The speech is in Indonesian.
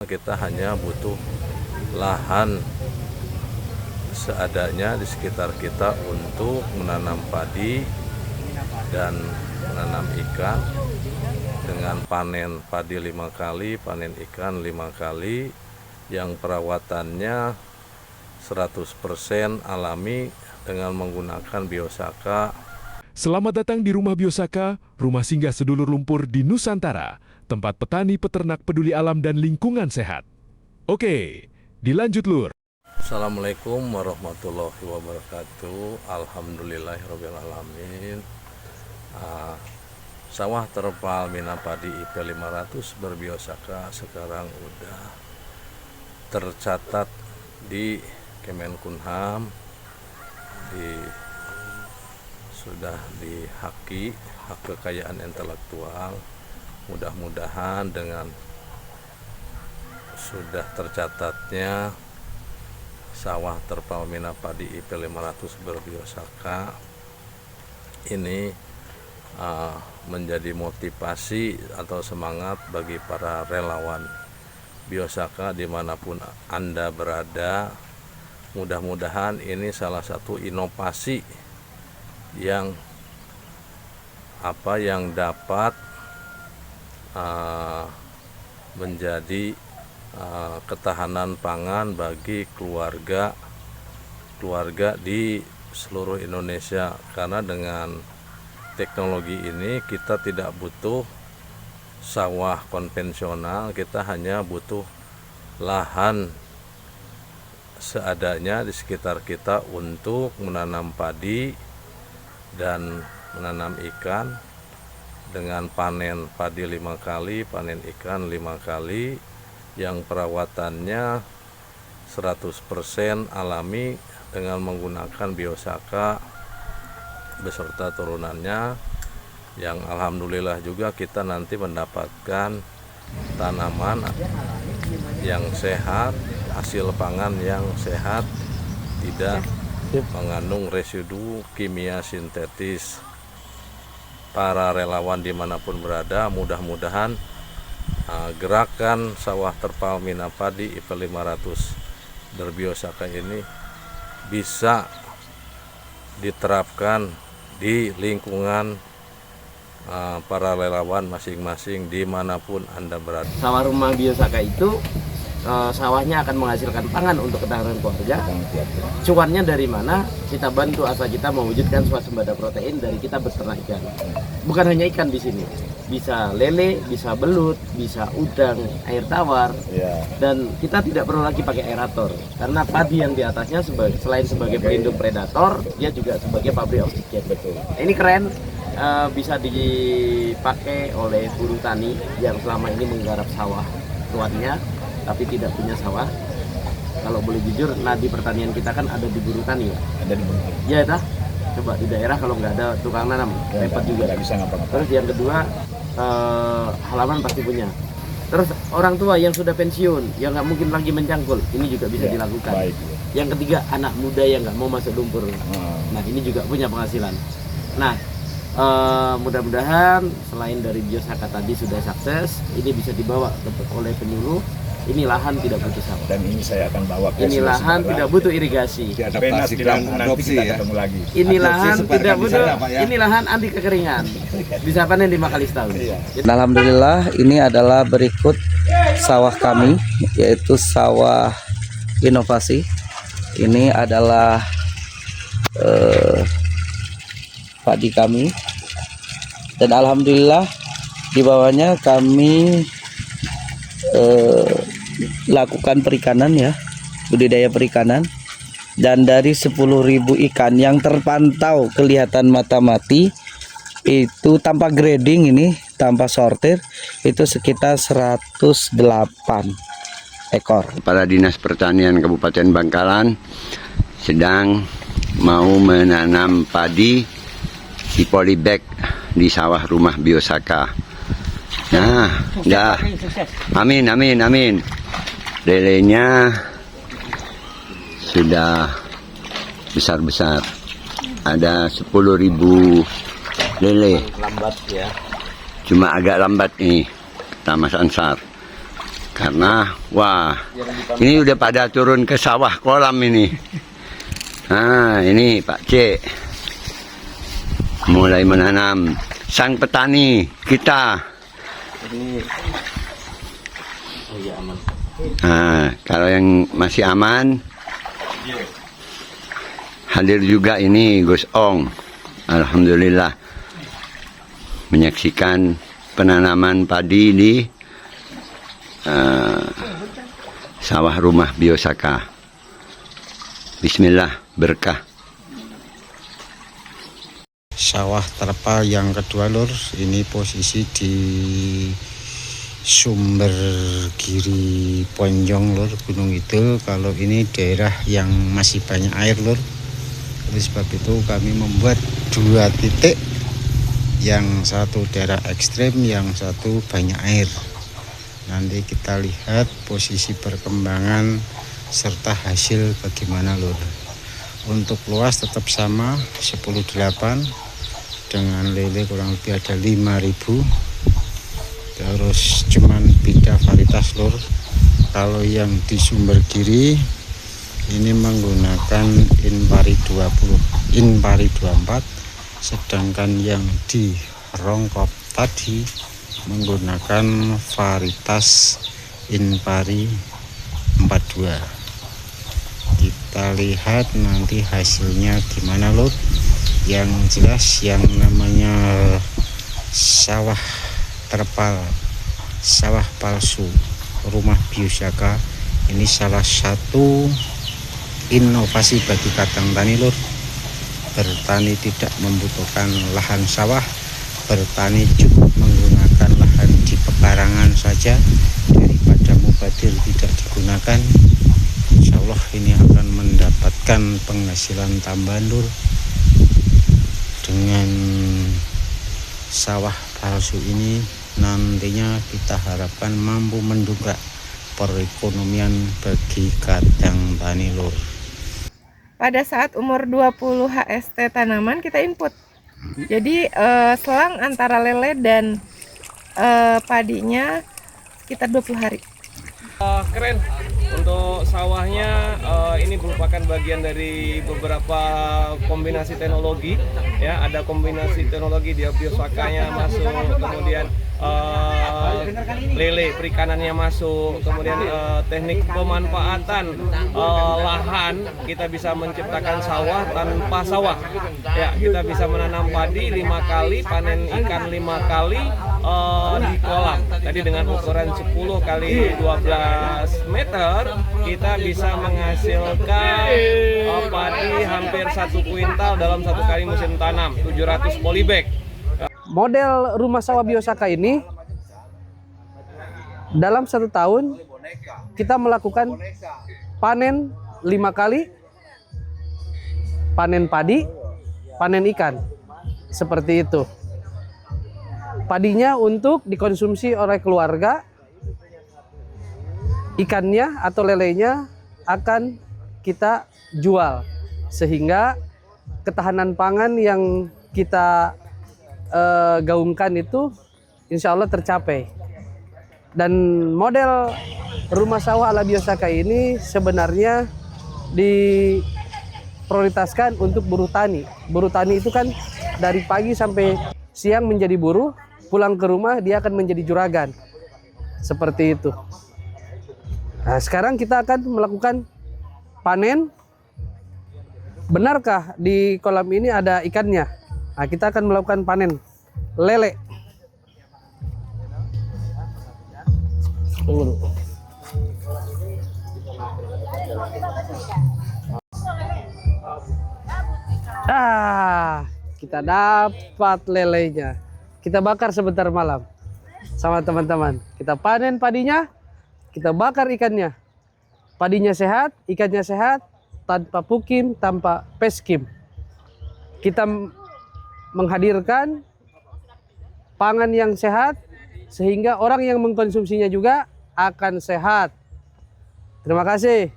Kita hanya butuh lahan seadanya di sekitar kita untuk menanam padi dan menanam ikan dengan panen padi 5 kali, panen ikan 5 kali, yang perawatannya 100% alami dengan menggunakan biosaka. Selamat datang di Rumah Biosaka, rumah singgah sedulur lumpur di Nusantara, tempat petani peternak peduli alam dan lingkungan sehat. Oke, dilanjut Lur. Assalamualaikum warahmatullahi wabarakatuh. Alhamdulillahirabbil alamin. Sawah terpal Mina Padi IP 500 berbiosaka sekarang udah tercatat di Kemenkumham, sudah dihaki hak kekayaan intelektual. Mudah-mudahan dengan sudah tercatatnya sawah terpal Mina Padi IP 500 berbiosaka ini menjadi motivasi atau semangat bagi para relawan biosaka dimanapun Anda berada. Mudah-mudahan ini salah satu inovasi yang dapat menjadi ketahanan pangan bagi keluarga di seluruh Indonesia, karena dengan teknologi ini kita tidak butuh sawah konvensional, kita hanya butuh lahan seadanya di sekitar kita untuk menanam padi dan menanam ikan dengan panen padi 5 kali, panen ikan 5 kali, yang perawatannya 100% alami dengan menggunakan biosaka beserta turunannya, yang alhamdulillah juga kita nanti mendapatkan tanaman yang sehat, hasil pangan yang sehat, tidak mengandung residu kimia sintetis. Para relawan dimanapun berada, mudah-mudahan gerakan sawah terpal Mina Padi IP 500 berbiosaka ini bisa diterapkan di lingkungan para relawan masing-masing dimanapun Anda berada. Sawah rumah biosaka itu sawahnya akan menghasilkan pangan untuk ketahanan keluarga. Cuannya dari mana? Kita bantu asal kita mewujudkan swasembada protein dari kita beternak ikan. Bukan hanya ikan di sini, bisa lele, bisa belut, bisa udang, air tawar, dan kita tidak perlu lagi pakai aerator karena padi yang di atasnya selain sebagai pelindung predator, dia juga sebagai pabrik oksigen. Betul. Ini keren, bisa dipakai oleh buruh tani yang selama ini menggarap sawah tuannya tapi tidak punya sawah. Kalau boleh jujur, nadi pertanian kita kan ada di buruh tani ya. Ada di buruh tani. Ya, dah. Coba di daerah kalau nggak ada tukang nanam, repot juga. Nggak bisa ngapa-ngapa. Terus yang kedua, halaman pasti punya. Terus orang tua yang sudah pensiun, yang nggak mungkin lagi mencangkul, ini juga bisa dilakukan. Baik. Yang ketiga, anak muda yang nggak mau masuk lumpur. Nah, ini juga punya penghasilan. Nah, mudah-mudahan selain dari biosaka tadi sudah sukses, ini bisa dibawa oleh penyuluh. Ini lahan tidak butuh sawah. Dan ini saya akan bawa ke ini lahan tidak butuh irigasi. Diadaptasikan adopsi ya. Lagi. Ini lahan tidak butuh. Ini lahan anti kekeringan. Bisa panen 5 kali setahun. Alhamdulillah, ini adalah berikut sawah kami, yaitu sawah inovasi. Ini adalah padi kami. Dan alhamdulillah di bawahnya kami lakukan perikanan ya, budidaya perikanan, dan dari 10.000 ikan yang terpantau kelihatan mata mati itu tanpa grading, ini tanpa sortir, itu sekitar 108 ekor. Kepala Dinas Pertanian Kabupaten Bangkalan sedang mau menanam padi di polybag di sawah rumah biosaka. Nah, dah. Amin, amin, amin. Lelenya sudah besar-besar. Ada 10.000 lele. Lambat ya. Cuma agak lambat nih, kata Mas Ansar. Karena wah, ini udah pada turun ke sawah kolam ini. Nah, ini Pak C mulai menanam. Sang petani kita. Nah, kalau yang masih aman, hadir juga ini Gus Ong. Alhamdulillah menyaksikan penanaman padi di sawah rumah Biosaka. Bismillah, berkah. Sawah terpal yang kedua lur, ini posisi di sumber kiri Ponjong lur, Gunung Kidul. Kalau ini daerah yang masih banyak air lur. Oleh sebab itu kami membuat 2 titik, yang satu daerah ekstrim, yang satu banyak air. Nanti kita lihat posisi perkembangan serta hasil bagaimana lur. Untuk luas tetap sama 10.8, dengan lele kurang lebih ada 5.000. Terus cuman beda varietas lur. Kalau yang di sumber kiri ini menggunakan Inpari 20, Inpari 24, sedangkan yang di Rongkop tadi menggunakan varietas Inpari 42. Kita lihat nanti hasilnya gimana lur. Yang jelas yang namanya sawah terpal, sawah palsu rumah Biosaka ini salah satu inovasi bagi kadang tani lur. Bertani tidak membutuhkan lahan sawah, bertani cukup menggunakan lahan di pekarangan saja, daripada mubadir tidak digunakan. Insya Allah ini akan mendapatkan penghasilan tambahan lur. Dengan sawah palsu ini nantinya kita harapkan mampu mendongkrak perekonomian bagi kadang tani lur. Pada saat umur 20 HST tanaman kita input. Jadi selang antara lele dan padinya sekitar 20 hari. Keren untuk sawahnya, ini merupakan bagian dari beberapa kombinasi teknologi ya. Ada kombinasi teknologi dia Biosakanya masuk, kemudian lele perikanannya masuk, kemudian teknik pemanfaatan lahan, kita bisa menciptakan sawah tanpa sawah ya. Kita bisa menanam padi 5 kali, panen ikan 5 kali di kolam. Tadi dengan ukuran 10 kali 12 meter kita bisa menghasilkan padi hampir 1 kuintal dalam 1 kali musim tanam, 700 polybag. Model rumah sawah Biosaka ini dalam 1 tahun kita melakukan panen 5 kali, panen padi, panen ikan, seperti itu. Padinya untuk dikonsumsi oleh keluarga, ikannya atau lelenya akan kita jual, sehingga ketahanan pangan yang kita gaungkan itu insya Allah tercapai. Dan model rumah sawah ala Biosaka ini sebenarnya diprioritaskan untuk buruh tani. Buruh tani itu kan dari pagi sampai siang menjadi buruh, pulang ke rumah dia akan menjadi juragan, seperti itu. Nah, sekarang kita akan melakukan panen. Benarkah di kolam ini ada ikannya? Nah, kita akan melakukan panen lele. Tunggu dulu. Kita dapat lelenya. Kita bakar sebentar malam sama teman-teman. Kita panen padinya, kita bakar ikannya. Padinya sehat, ikannya sehat, tanpa pukim, tanpa peskim. Kita menghadirkan pangan yang sehat, sehingga orang yang mengkonsumsinya juga akan sehat. Terima kasih.